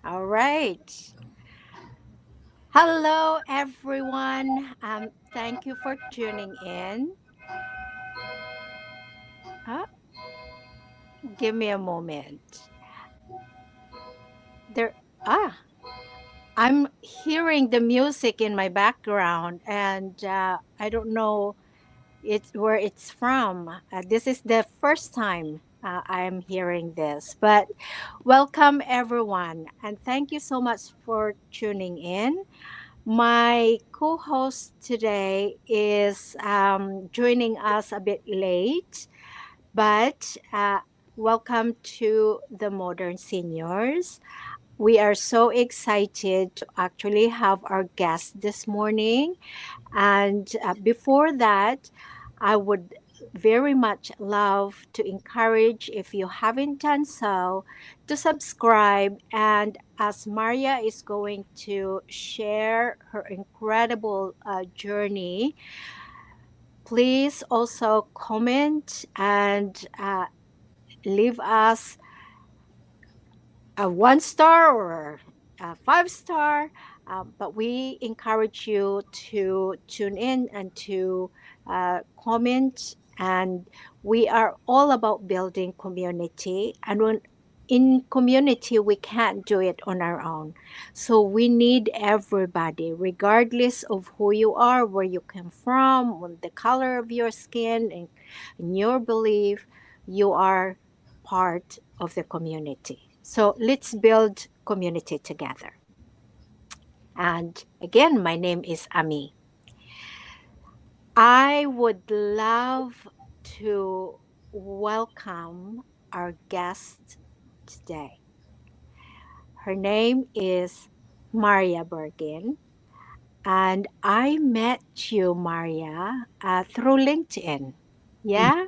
All right. Hello, everyone. Thank you for tuning in. Uh, Give me a moment. There. Ah, I'm hearing the music in my background, and I don't know where it's from. This is the first time I'm hearing this, but welcome everyone, and thank you so much for tuning in. My co host today is joining us a bit late, but welcome to the Modern Seniors. We are so excited to actually have our guest this morning. And before that, I would very much love to encourage, if you haven't done so, to subscribe. And as Maria is going to share her incredible journey, please also comment and leave us a 1 star or a 5 star. But we encourage you to tune in and to comment. And we are all about building community. And when in community, we can't do it on our own. So we need everybody, regardless of who you are, where you come from, the color of your skin, and your belief. You are part of the community. So let's build community together. And again, my name is Ami. I would love to welcome our guest today. Her name is Marja-Bergen, and I met you, Maria, through LinkedIn. Yeah,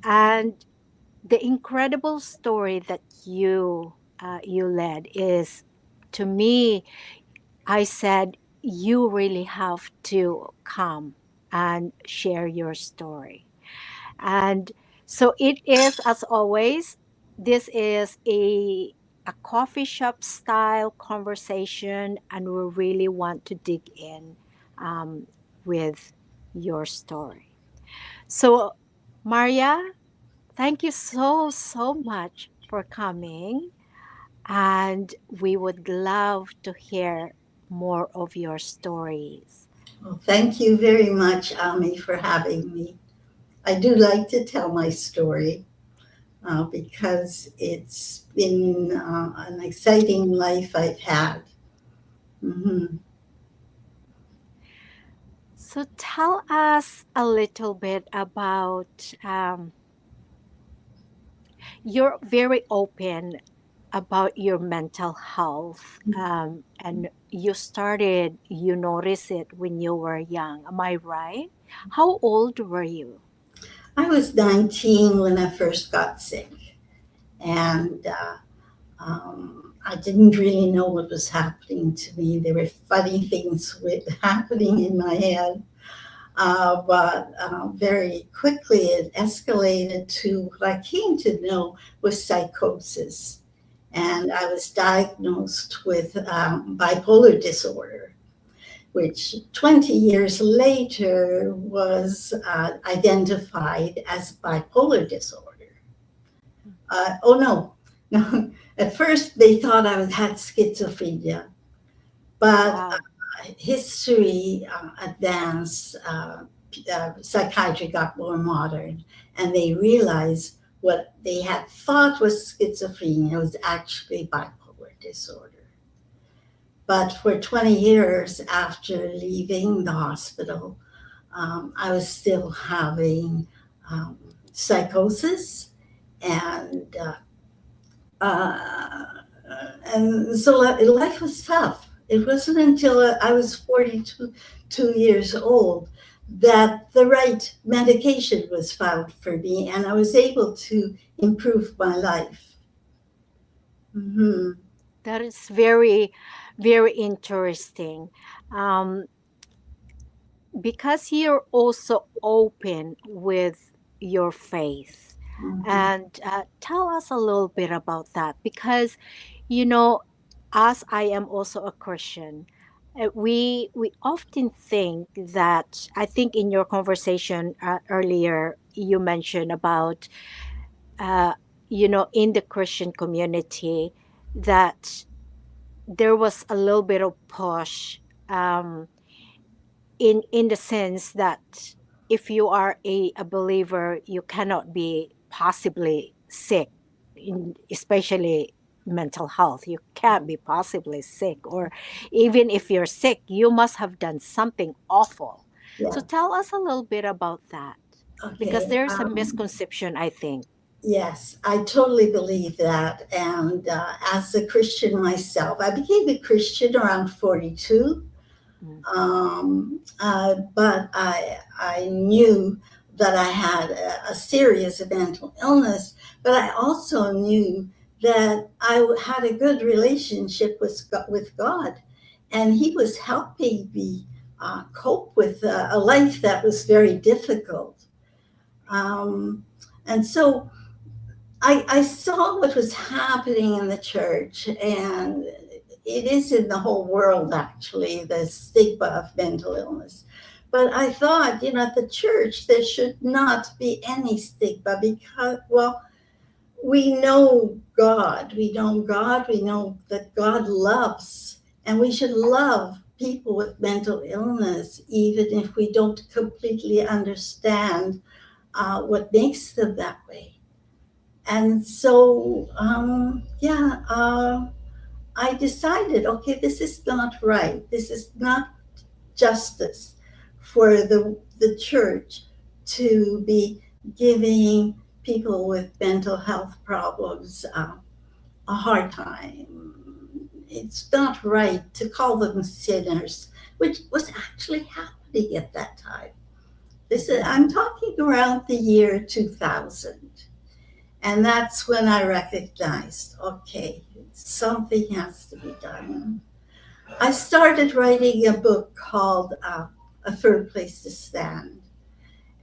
and the incredible story that you led is, to me, I said you really have to come and share your story. And so it is, as always, this is a coffee shop style conversation, and we really want to dig in um, with your story. So, Maria, thank you so much for coming, and we would love to hear more of your stories. Well, thank you very much, Ami, for having me. I do like to tell my story because it's been an exciting life I've had. hmm So, tell us a little bit about you're very open about your mental health, and you noticed it when you were young. Am I right? How old were you? I was 19 when I first got sick, and I didn't really know what was happening to me. There were funny things happening in my head. But very quickly it escalated to what I came to know was psychosis. And I was diagnosed with bipolar disorder, which 20 years later was identified as bipolar disorder. Oh, no, no. At first, they thought had schizophrenia, but Wow. history advanced, psychiatry got more modern, and they realized what they had thought was schizophrenia was actually bipolar disorder. But for 20 years after leaving the hospital, I was still having um, psychosis, and uh, and so life was tough. It wasn't until I was 42 2 years old that the right medication was found for me, and I was able to improve my life. hmm That is very, very interesting. Um, because you're also open with your faith. hmm And tell us a little bit about that, because, you know, as I am also a Christian, we often think that, I think in your conversation earlier you mentioned about uh, in the Christian community, that there was a little bit of push, um, in the sense that if you are a believer, you cannot be possibly sick, especially mental health. You can't be possibly sick, or even if you're sick, you must have done something awful. So Yeah. tell us a little bit about that, because Okay. there's a misconception, I think. Yes, I totally believe that. And as a Christian myself, I became a Christian around 42. Mm. But I knew that I had a serious mental illness, but I also knew that I had a good relationship with God, and He was helping me cope with a life that was very difficult. Um, and so I saw what was happening in the church, and it is in the whole world actually, the stigma of mental illness. But I thought, at the church, there should not be any stigma because, well, we know God. We know God. We know that God loves, and we should love people with mental illness, even if we don't completely understand what makes them that way. And so, I decided, okay, this is not right. This is not justice for the church to be giving people with mental health problems a hard time. It's not right to call them sinners, which was actually happening at that time. Mhm. I'm talking around the year 2000. And that's when I recognized, okay, something has to be done. I started writing a book called A Firm Place to Stand.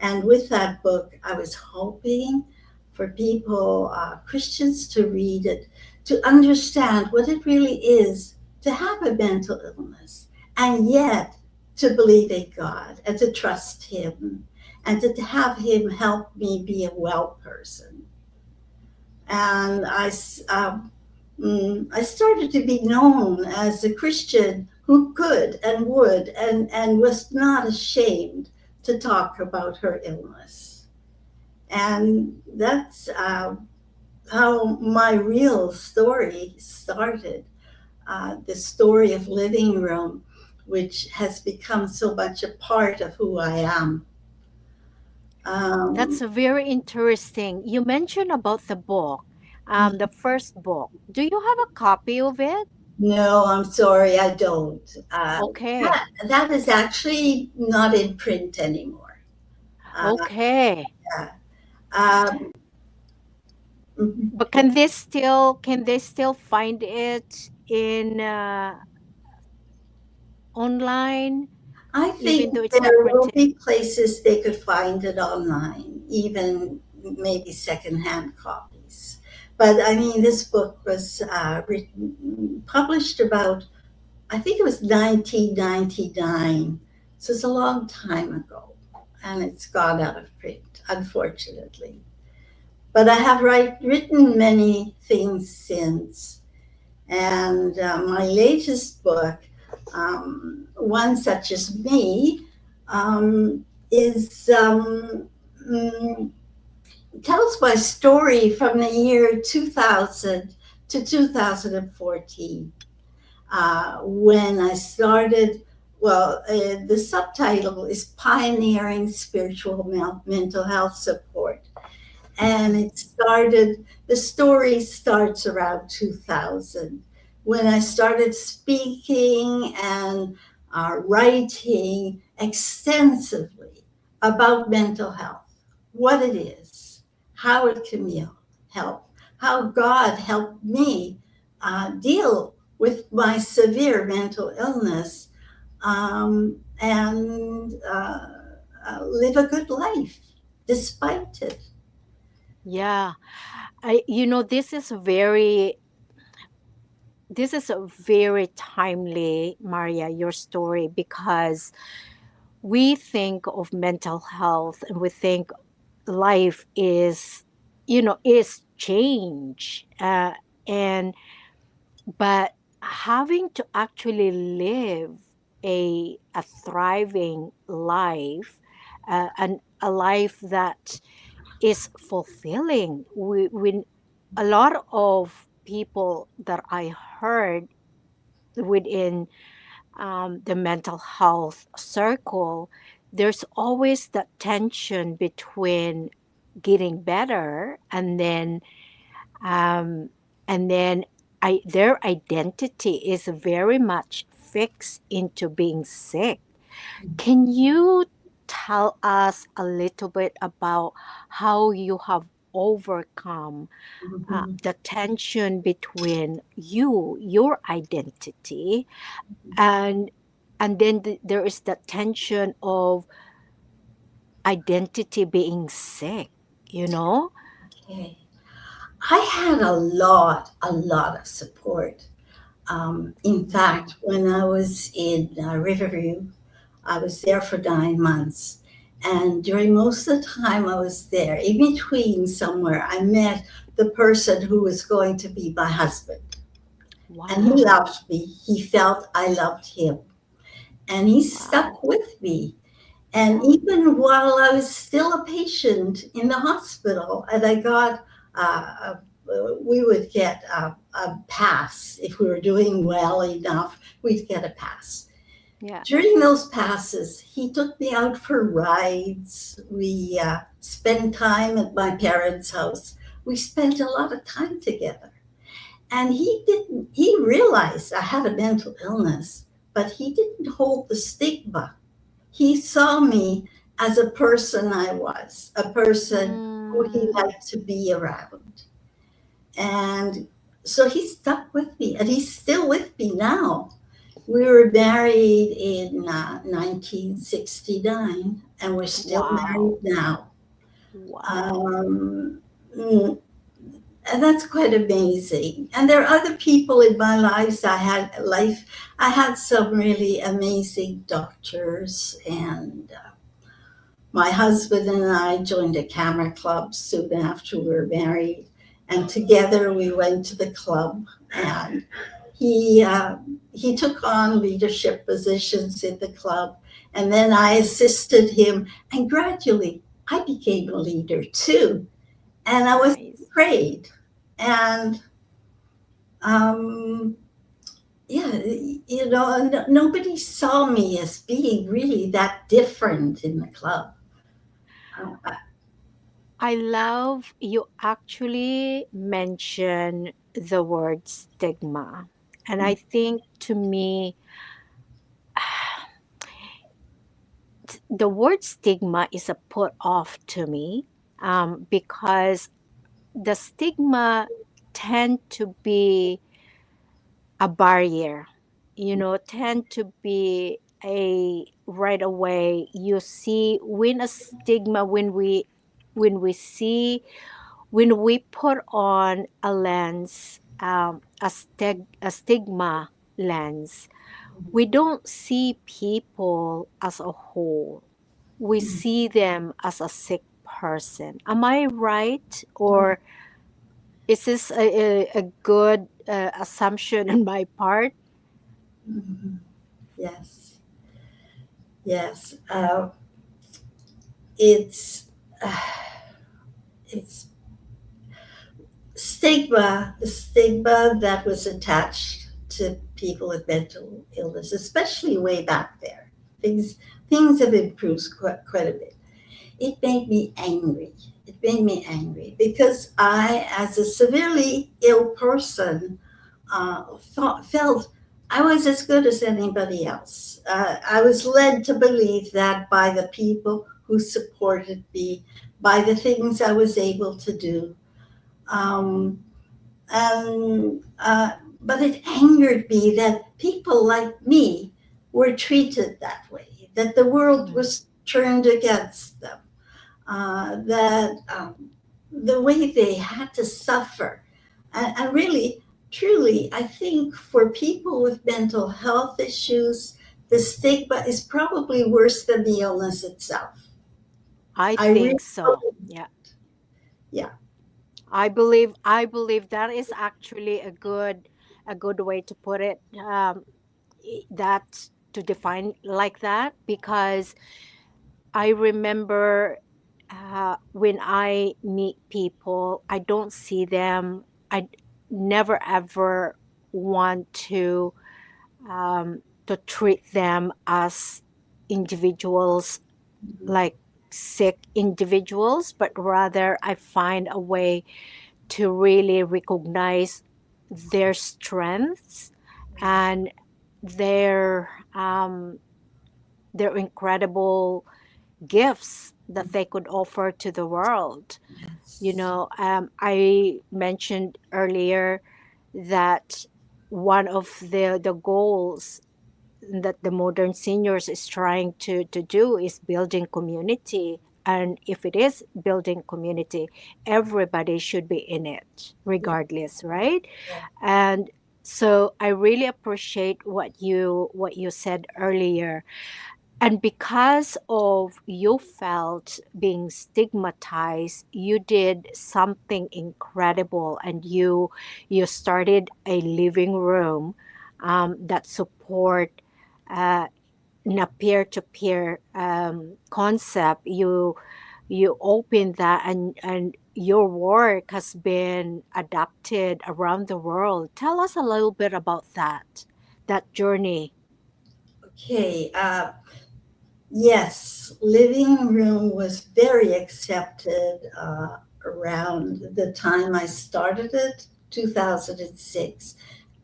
And with that book, I was hoping for people, Christians, to read it, to understand what it really is to have a mental illness, and yet to believe in God and to trust Him and to have Him help me be a well person. And I started to be known as a Christian who could and would and was not ashamed to talk about her illness. And that's how my real story started, the story of Living Room, which has become so much a part of who I am. That's Um, very interesting. You mentioned about the book, the first book. Do you have a copy of it? no, I'm sorry, I don't. Okay. That is actually not in print anymore. Uh, Okay. yeah. um, mhm. But can they still find it in online, I even think though it's not there will printed? be places they could find it online, even maybe secondhand copies. But I mean, this book was published about, I think it was 1999. So it's a long time ago, and it's gone out of print, unfortunately. But I have written many things since. And my latest book, One Such as Me, is mm, tells my story from the year 2000 to 2014, when I started. Well, the subtitle is Pioneering Spiritual Mental Health Support, and the story starts around 2000 when I started speaking and writing extensively about mental health, what it is, how it can help, how God helped me deal with my severe mental illness, and live a good life despite it. Yeah. This is very this is a very timely, Maria, your story, because we think of mental health and we think life is, is change. And but having to actually live a thriving life, and a life that is fulfilling. We a lot of people that I heard within the mental health circle, there's always that tension between getting better um, and then their identity is very much fixed into being sick. Can you tell us a little bit about how you have overcome Mhm. the tension between your identity, and then there is the tension of identity being sick, you know? Okay. I had a lot of support. In Mm. fact, when I was in Riverview, I was there for 9 months. And during most of the time I was there, in between somewhere, I met the person who was going to be my husband. And he Wow. loved me. He felt I loved him. And he Wow. stuck with me. And Yeah. even while I was still a patient in the hospital, and I got, we would get a pass. If we were doing well enough, we'd get a pass. Yeah. During those passes, he took me out for rides. We spent time at my parents' house. We spent a lot of time together. And he realized I had a mental illness, but he didn't hold the stigma. He saw me as a person I was, a person who he Mm. liked to be around. And so he stuck with me, and he's still with me now. We were married in 1969, and we're still married Wow. now. Wow. Um, mm, and that's quite amazing. And there are other people in my life. I had some really amazing doctors, and my husband and I joined a camera club soon after we were married, and together we went to the club. And he uh, he took on leadership positions in the club, and then I assisted him, and gradually I became a leader too, and I was Nice. afraid, and um, yeah, nobody saw me as being really that different in the club. Uh, I love you actually mention the word stigma. And I think to me, the word stigma is a put off to me, because the stigma tend to be a barrier, tend to be a right away. You see, when a stigma, when we put on a lens, a stigma lens, we don't see people as a whole. We see them as a sick person. Am I right? Or is this a good assumption on my part? mhm. Yes, yes. It's uh, it's the stigma that was attached to people with mental illness, especially way back there. Things things have improved quite a bit. It made me angry. It made me angry because I, as a severely ill person, felt I was as good as anybody else. I was led to believe that by the people who supported me, by the things I was able to do. Um, but it angered me that people like me were treated that way, that the world Mm. was turned against them, that the way they had to suffer. And really, truly, I think for people with mental health issues, the stigma is probably worse than the illness itself. I I really, think so. Yeah. yeah, I believe that is actually a good way to put it. That to define like that, because I remember when I meet people, I don't see them. I never ever want to treat them as individuals, like sick individuals, but rather I find a way to really recognize their strengths and their um, their incredible gifts that they could offer to the world. yes, I mentioned earlier that one of the goals that the modern seniors is trying to do is building community. And if it is building community, everybody should be in it yeah, regardless, right? yeah. And so I really appreciate what you said earlier. And because of you felt being stigmatized, you did something incredible, and you started a living room that support uh, in a peer-to-peer concept. You opened that, and your work has been adapted around the world. Tell us a little bit about that journey. Okay, yes, living room was very accepted around the time I started it, 2006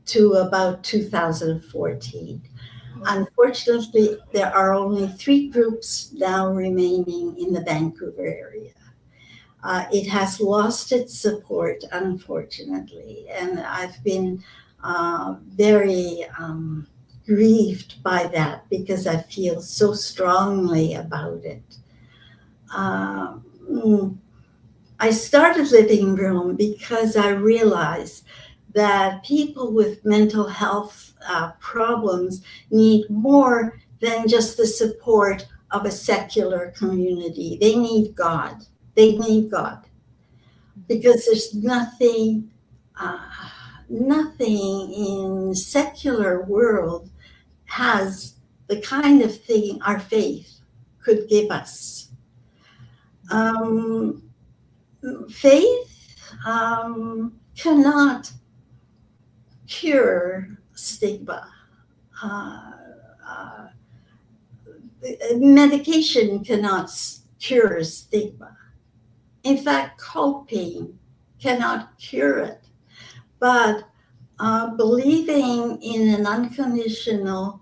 to about 2014. Mhm. Unfortunately, there are only three groups now remaining in the Vancouver area. It has lost its support, unfortunately, and I've been very grieved by that because I feel so strongly about it. Um, I started Living Room because I realized that people with mental health problems need more than just the support of a secular community. They need God. They need God Mhm. because there's uh, nothing in secular world has the kind of thing our faith could give us. Um, Faith cannot cure stigma. Uh, uh, Medication cannot cure stigma. In fact, coping cannot cure it. But believing in an unconditional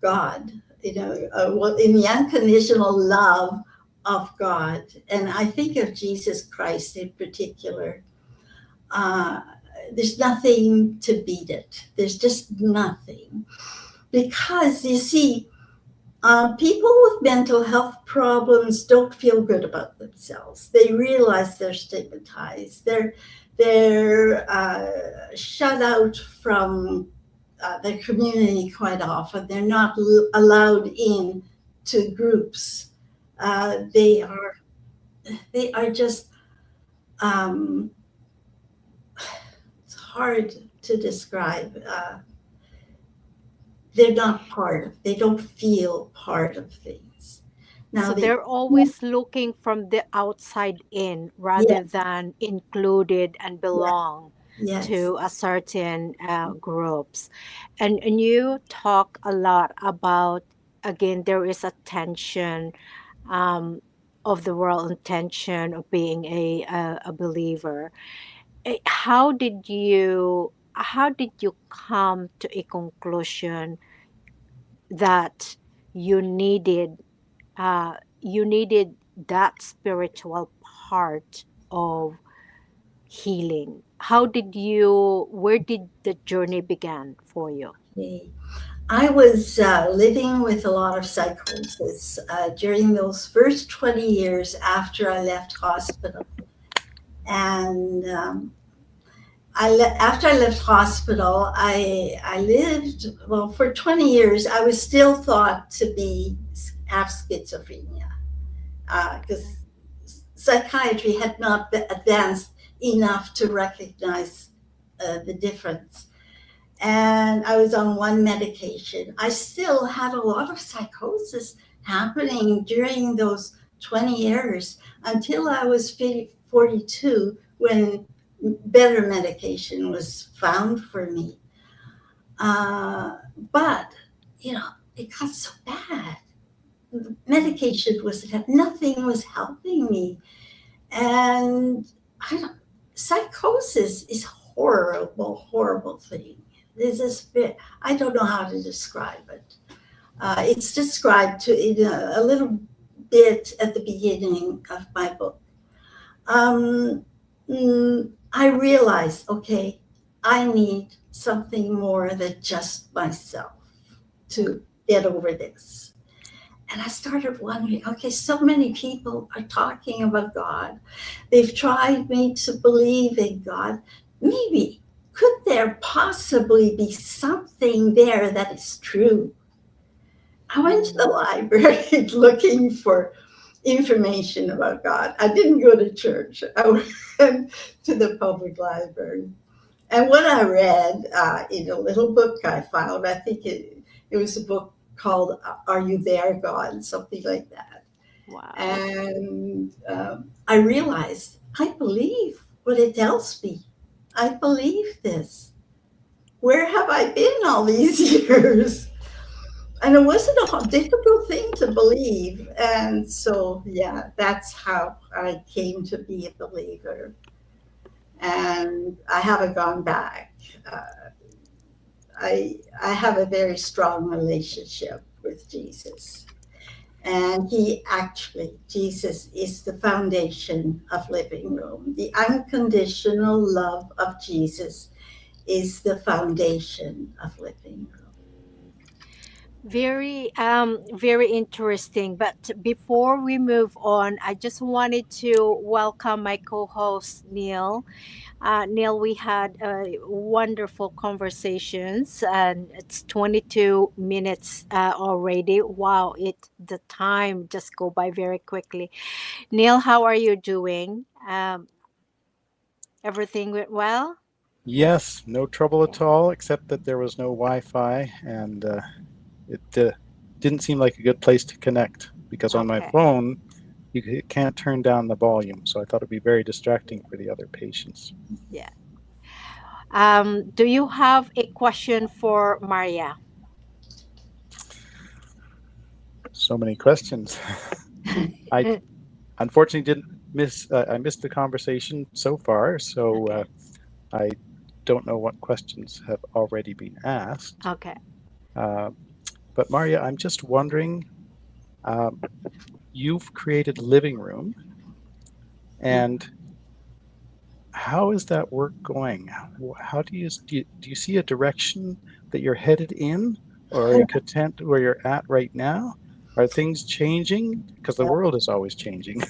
God, well, in the unconditional love of God, and I think of Jesus Christ in particular, uh, there's nothing to beat it. There's just nothing. Because you see, people with mental health problems don't feel good about themselves. They realize they're stigmatized. They're shut out from their community quite often. They're not allowed in to groups. Uh, they are they are just um, it's hard to describe. They're not part of. They don't feel part of things. Now So they they're always looking from the outside in rather yes, than included and yes, belong yes. to a certain groups. And you talk a lot about, again, there is a tension um, of the world and tension of being a believer. How did you come to a conclusion that you needed you needed that spiritual part of healing? Where did the journey begin for you? Okay. I was living with a lot of psychosis during those first 20 years after I left hospital. And after I left hospital, I lived, well, for 20 years. I was still thought to be have schizophrenia Okay. because psychiatry had not advanced enough to recognize the difference. And I was on one medication. I still had a lot of psychosis happening during those 20 years until I was 42 when better medication was found for me. But, you know, it got so bad. The Mhm. medication was, nothing was helping me. And I don't, psychosis is horrible, horrible thing. This is, I don't know how to describe it. It's described to in a little bit at the beginning of my book. Um, I realized, okay, I need something more than just myself Mm. to get over this. And I started wondering, okay, so many people are talking about God. They've tried me to believe in God. Maybe, could there possibly be something there that is true? I went to the Mm. library looking for information about God. I didn't go to church. I went to the public library. And what I read in a little book I found, I think it was a book called Are You There, God? Something like that. Wow. And I realized I believe what it tells me. I believe this. Where have I been all these years? And it wasn't a difficult thing to believe. And so, yeah, that's how I came to be a believer. And I haven't gone back. Uh, I have a very strong relationship with Jesus. And he actually, Jesus is the foundation of Living Room. The unconditional love of Jesus is the foundation of Living Room. Very interesting. But before we move on, I just wanted to welcome my co-host Neil. Neil, we had wonderful conversations, and it's 22 minutes already. Wow, the time just go by very quickly. Neil, how are you doing? Everything went well? Yes, no trouble Yeah. at all, except that there was no Wi-Fi, and it didn't seem like a good place to connect because on my Okay. phone you can't turn down the volume, so I thought it'd be very distracting for the other patients. Yeah. Do you have a question for Maria? So many questions. I unfortunately didn't miss. I missed the conversation so far, so Okay. I don't know what questions have already been asked. Okay. Uh, but Maria, I'm just wondering. Um, you've created Living Room, and how is that work going? How do you see a direction that you're headed in, or are you content where you're at right now? Are things changing? Because the world is always changing.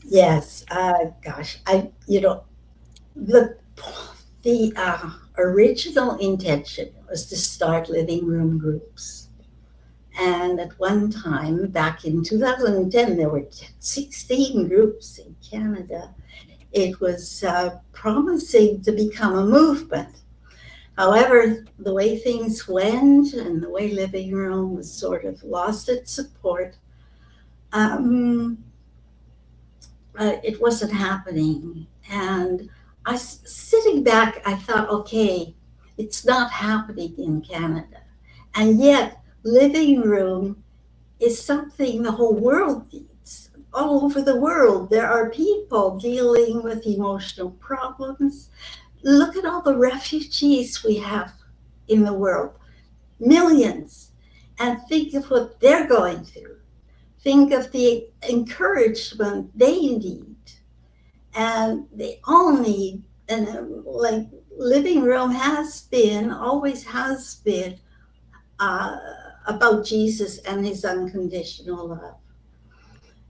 Yes, gosh, the original intention was to start living room groups. And at one time, back in 2010, there were 16 groups in Canada. It was promising to become a movement. However, the way things went and the way Living Room was sort of lost its support, um, it wasn't happening. And sitting back, I thought, okay, it's not happening in Canada. And yet, Living Room is something the whole world needs. All over the world, there are people dealing with emotional problems. Look at all the refugees we have in the world, millions, and think of what they're going through. Think of the encouragement they need, and they all need, and like Living Room has been, always has been, uh, about Jesus and his unconditional love.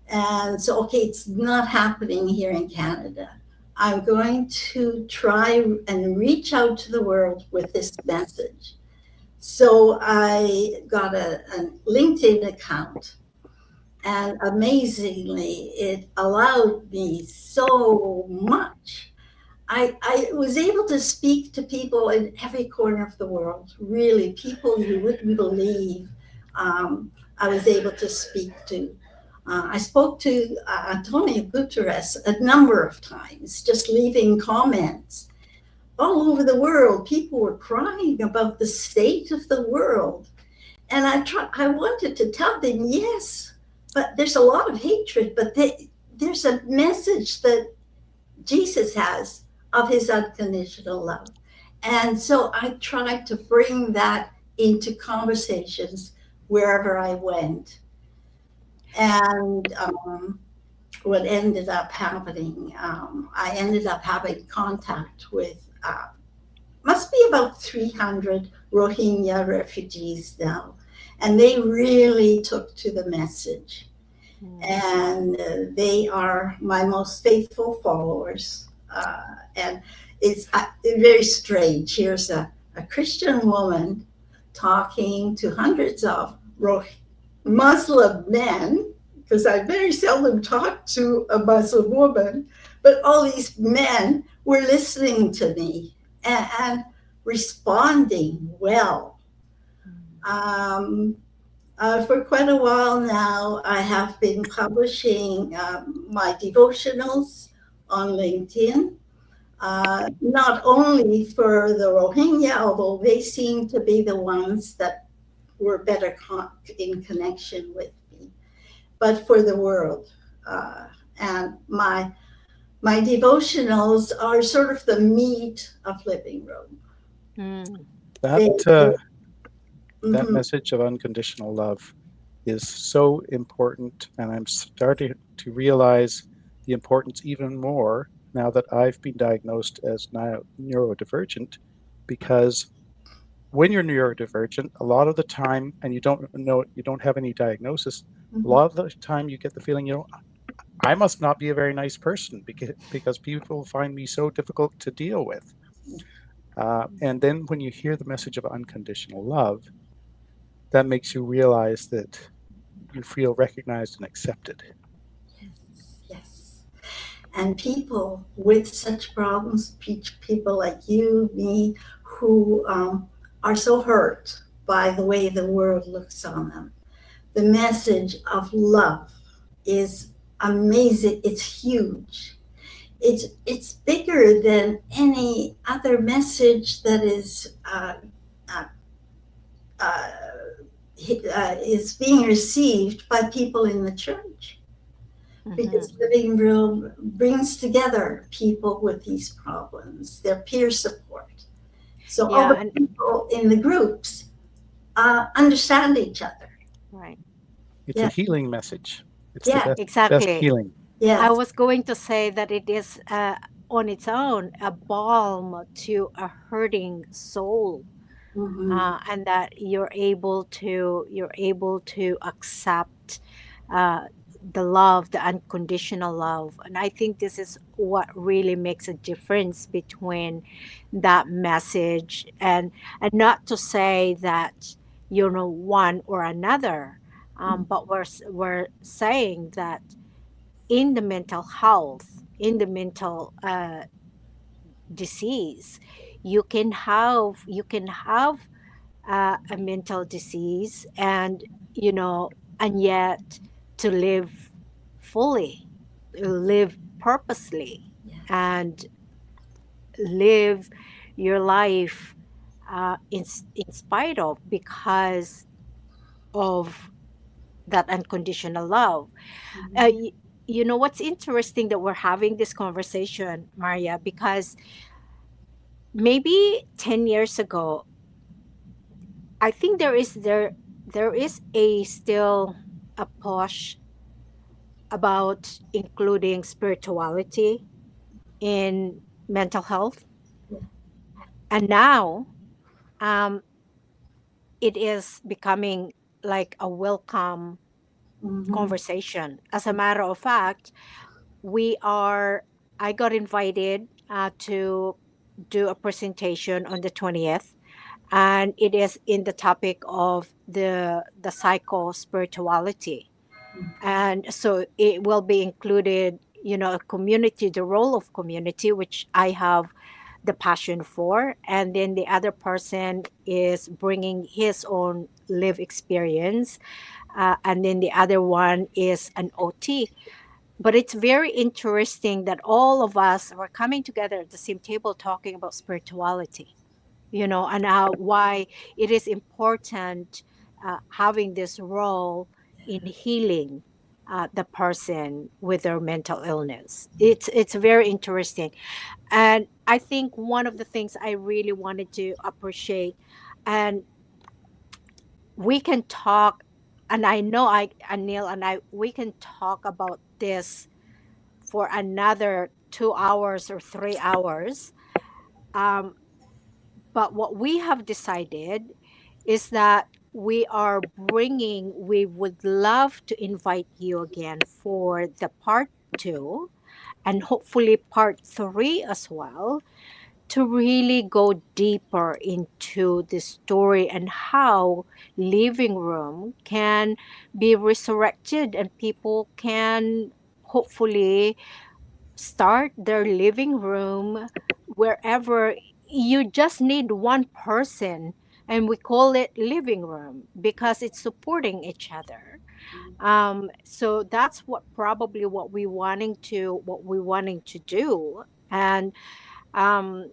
And so, okay, it's not happening here in Canada. I'm going to try and reach out to the world with this message. So I got a LinkedIn account, and amazingly, it allowed me so much. I was able to speak to people in every corner of the world, really, people you wouldn't believe. I was able to speak to. I spoke to Antonio Guterres a number of times, just leaving comments. All over the world, people were crying about the state of the world. And I wanted to tell them, yes, but there's a lot of hatred, but there's a message that Jesus has of his unconditional love. And so I tried to bring that into conversations wherever I went. And what ended up happening, I ended up having contact with, must be about 300 Rohingya refugees now. And they really took to the message. Mm. And they are my most faithful followers. And it's very strange. Here's a Christian woman talking to hundreds of Muslim men, because I very seldom talk to a Muslim woman, but all these men were listening to me and responding well. Mm. Um, for quite a while now, I have been publishing my devotionals on LinkedIn, not only for the Rohingya, although they seem to be the ones that were better in connection with me, but for the world. And my devotionals are sort of the meat of Living Room. Mm. That They, uh, they, that mhm, message of unconditional love is so important, and I'm starting to realize the importance even more now that I've been diagnosed as neurodivergent, because when you're neurodivergent, a lot of the time, and you don't have any diagnosis, a mhm, lot of the time you get the feeling, I must not be a very nice person because people find me so difficult to deal with. And then when you hear the message of unconditional love, that makes you realize that you feel recognized and accepted. yes. And people with such problems, people like you, me, who are so hurt by the way the world looks on them. The message of love is amazing. It's huge. It's bigger than any other message that uh, uh, is being received by people in the church, Mhm. because Living Room brings together people with these problems, their peer support. So all Yeah, the and people in the groups understand each other. right. It's a Yeah, healing message. It's the yeah, best Exactly. healing. I yes. was going to say that it is on its own a balm to a hurting soul, Hmm. and that you're able to accept uh, the love, the unconditional love. And I think this is what really makes a difference between that message and not to say that one or another, but we're saying that in the mental health, in the mental disease, you can have a mental disease, and yet to live fully, live purposely, Yes. and live your life in spite of, because of that unconditional love. uh, Mhm. y- you know what's interesting that we're having this conversation, Maria, because maybe 10 years ago, I think there is a still a push about including spirituality in mental health. And now, um, it is becoming like a welcome Mhm. conversation. As a matter of fact, we are. I got invited to do a presentation on the 20th, and it is in the topic of the psycho spirituality. And so it will be included, a community, the role of community, which I have the passion for, and then the other person is bringing his own live experience, and then the other one is an OT. But it's very interesting that all of us were coming together at the same table talking about spirituality, and why it is important, having this role in healing the person with their mental illness. It's very interesting. And I think one of the things I really wanted to appreciate, and we can talk, and I know Anil and I, we can talk about this for another 2 hours or 3 hours. Um, but what we have decided is that we would love to invite you again for the part two, and hopefully part three as well, to really go deeper into the story and how living room can be resurrected, and people can hopefully start their living room wherever. You just need one person, and we call it living room because it's supporting each other. So that's what we wanting to do. And um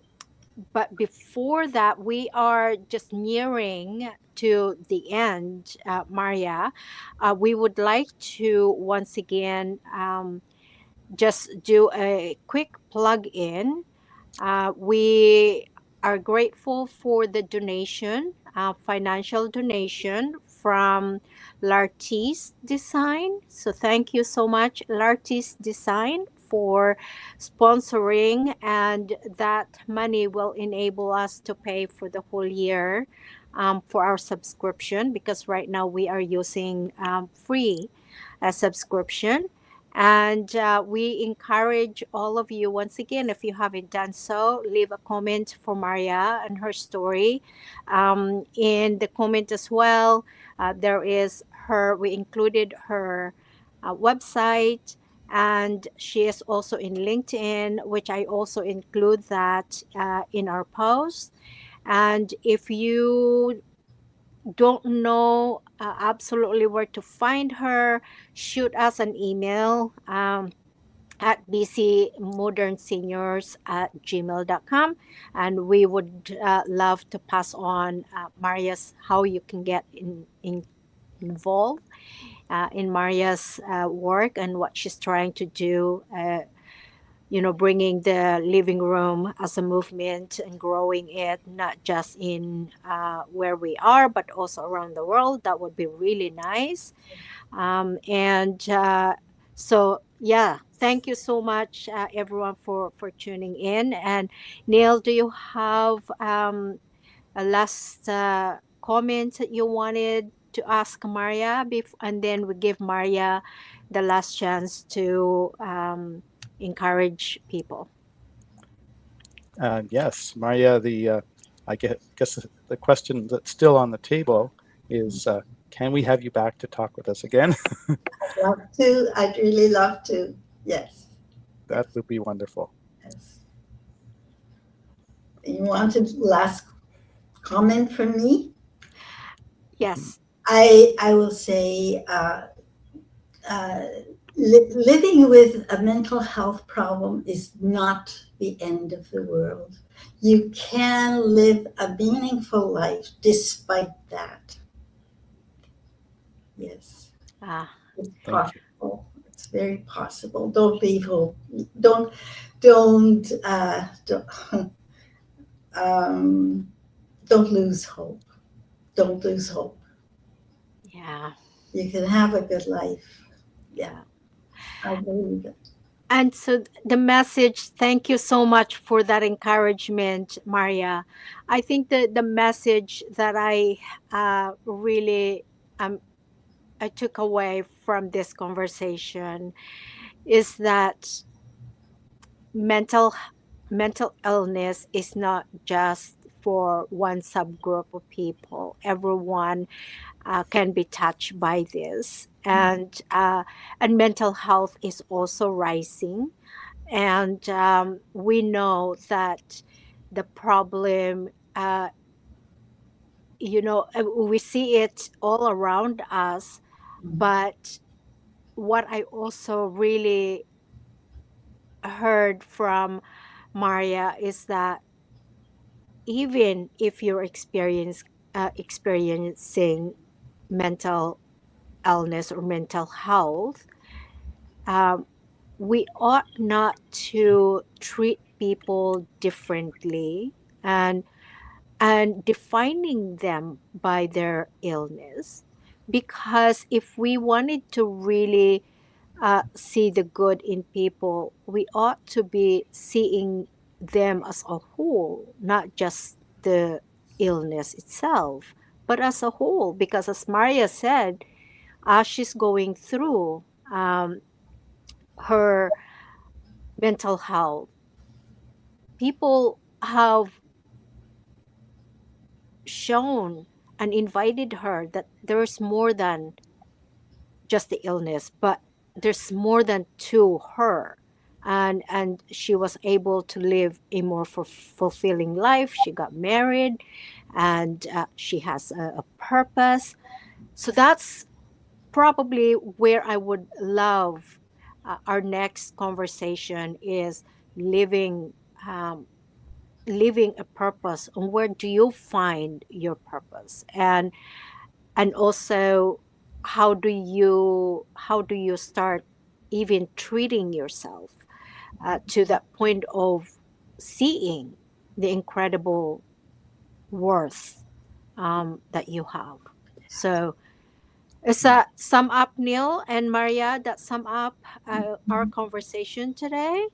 but before that, we are just nearing to the end, Maria. We would like to once again, just do a quick plug in. We are grateful for the donation, financial donation from Lartis Design. So thank you so much, Lartis Design, for sponsoring, and that money will enable us to pay for the whole year, for our subscription, because right now we are using free subscription. And we encourage all of you, once again, if you haven't done so, leave a comment for Maria and her story. In the comment as well, we included her website, and she is also in LinkedIn, which I also include that in our post. And if you don't know absolutely where to find her, shoot us an email, at bcmodernseniors@gmail.com, and we would love to pass on Maria's, how you can get involved in Maria's work and what she's trying to do, bringing the living room as a movement and growing it, not just in where we are, but also around the world. That would be really nice. And so, yeah, thank you so much, everyone, for tuning in. And Neil, do you have a last comment that you wanted to ask Maria? And then we give Maria the last chance to encourage people. Yes, Maria, I guess the question that's still on the table is, can we have you back to talk with us again? I'd love to. I'd really love to. Yes. That Yes. would be wonderful. Yes. You wanted last comment from me? Yes. I will say, uh, living with a mental health problem is not the end of the world. You can live a meaningful life despite that. Yes, Ah, it's Thank you. possible. It's very possible. Don't leave hope. Don't don't um, don't lose hope. Don't lose hope. yeah. You can have a good life. Yeah, Yeah. I believe it. And so the message, thank you so much for that encouragement, Maria. I think that the message that really um, I took away from this conversation is that mental mental illness is not just for one subgroup of people. Everyone can be touched by this, and mental health is also rising. And we know that the problem, we see it all around us. But what I also really heard from Maria is that even if you're experiencing mental illness or mental health, um, we ought not to treat people differently, and defining them by their illness. Because if we wanted to really see the good in people, we ought to be seeing them as a whole, not just the illness itself, but as a whole. Because as Maria said, as she's going through her mental health, people have shown and invited her that there's more than just the illness, but there's more than to her. And she was able to live a more fulfilling life. She got married, and she has a purpose. So that's probably where I would love our next conversation is living um, living a purpose. And where do you find your purpose? And also, how do you start even treating yourself to that point of seeing the incredible worth that you have. So is Mm. that sum up, Neil and Maria? That sum up our conversation today?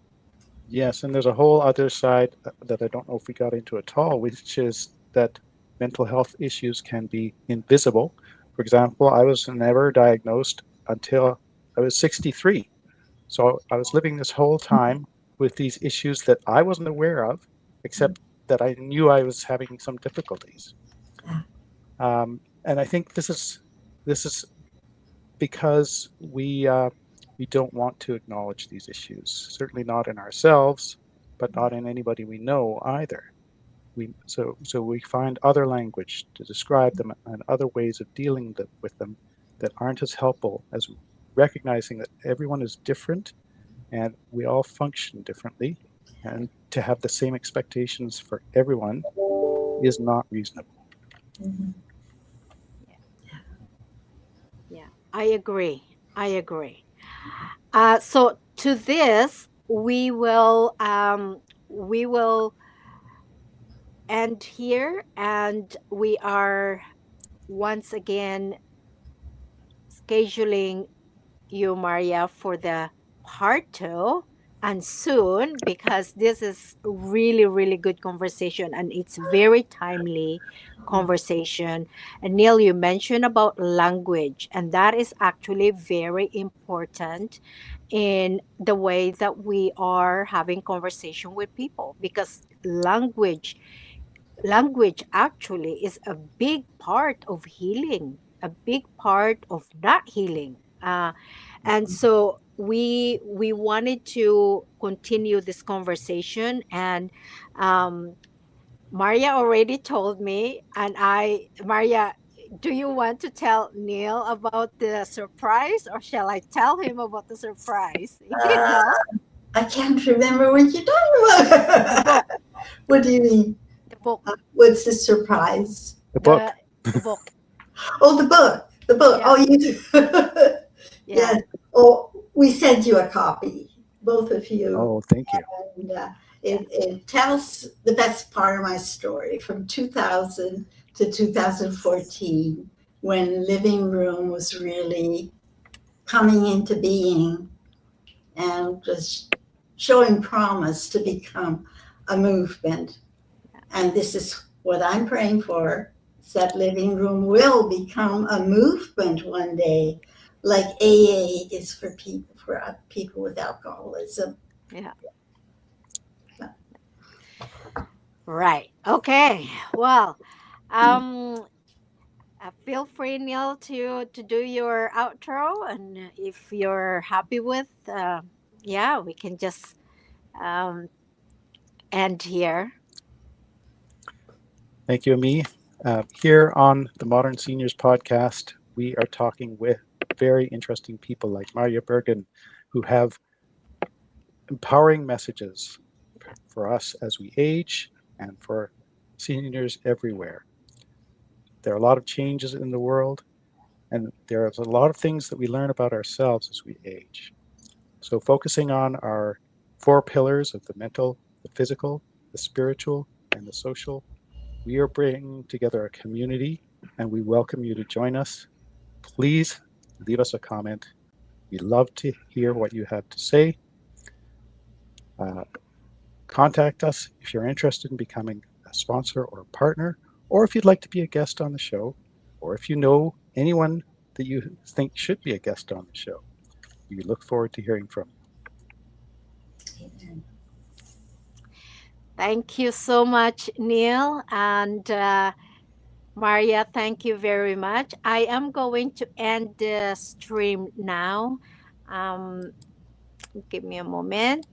Yes, and there's a whole other side that I don't know if we got into at all, which is that mental health issues can be invisible. For example, I was never diagnosed until I was 63. So I was living this whole time with these issues that I wasn't aware of, except that I knew I was having some difficulties. And I think this is because we don't want to acknowledge these issues. Certainly not in ourselves, but not in anybody we know either. So we find other language to describe them and other ways of dealing with them that aren't as helpful as recognizing that everyone is different and we all function differently, and to have the same expectations for everyone is not reasonable. Yeah, yeah, I agree. I agree. So to this, we will end here, and we are once again scheduling you, Maria, for the part two, and soon, because this is really, really good conversation, and it's very timely conversation. And Neil, you mentioned about language, and that is actually very important in the way that we are having conversation with people, because language actually is a big part of healing, a big part of not healing. And so we wanted to continue this conversation, and um, Maria already told me, and Maria, do you want to tell Neil about the surprise, or shall I tell him about the surprise? No, I can't remember what you're talking the about. book, What do you mean? the book, What's the surprise? The the book. the book. Oh, the book. The book. Yeah, Oh, you do. yeah, Yes. Oh, we sent you a copy, both of you. Oh, thank you. And yeah, it tells the best part of my story from 2000 to 2014, when Living Room was really coming into being and was showing promise to become a movement. And this is what I'm praying for, is that Living Room will become a movement one day, like AA is for people with alcoholism. yeah. Right. Okay. Well, um, feel free, Neil, to do your outro, and if you're happy with, yeah, we can just um, end here. Thank you, Ami. Here on the Modern Seniors podcast, we are talking with very interesting people like Marja-Bergen, who have empowering messages for us as we age and for seniors everywhere. There are a lot of changes in the world, and there's a lot of things that we learn about ourselves as we age. So, focusing on our four pillars of the mental, the physical, the spiritual, and the social, we are bringing together a community, and we welcome you to join us. Please leave us a comment. We love to hear what you have to say. Uh, Contact us if you're interested in becoming a sponsor or a partner, or if you'd like to be a guest on the show, or if you know anyone that you think should be a guest on the show. We look forward to hearing from you. Thank you so much, Neil. And Maria, thank you very much. I am going to end the stream now. Um, give me a moment.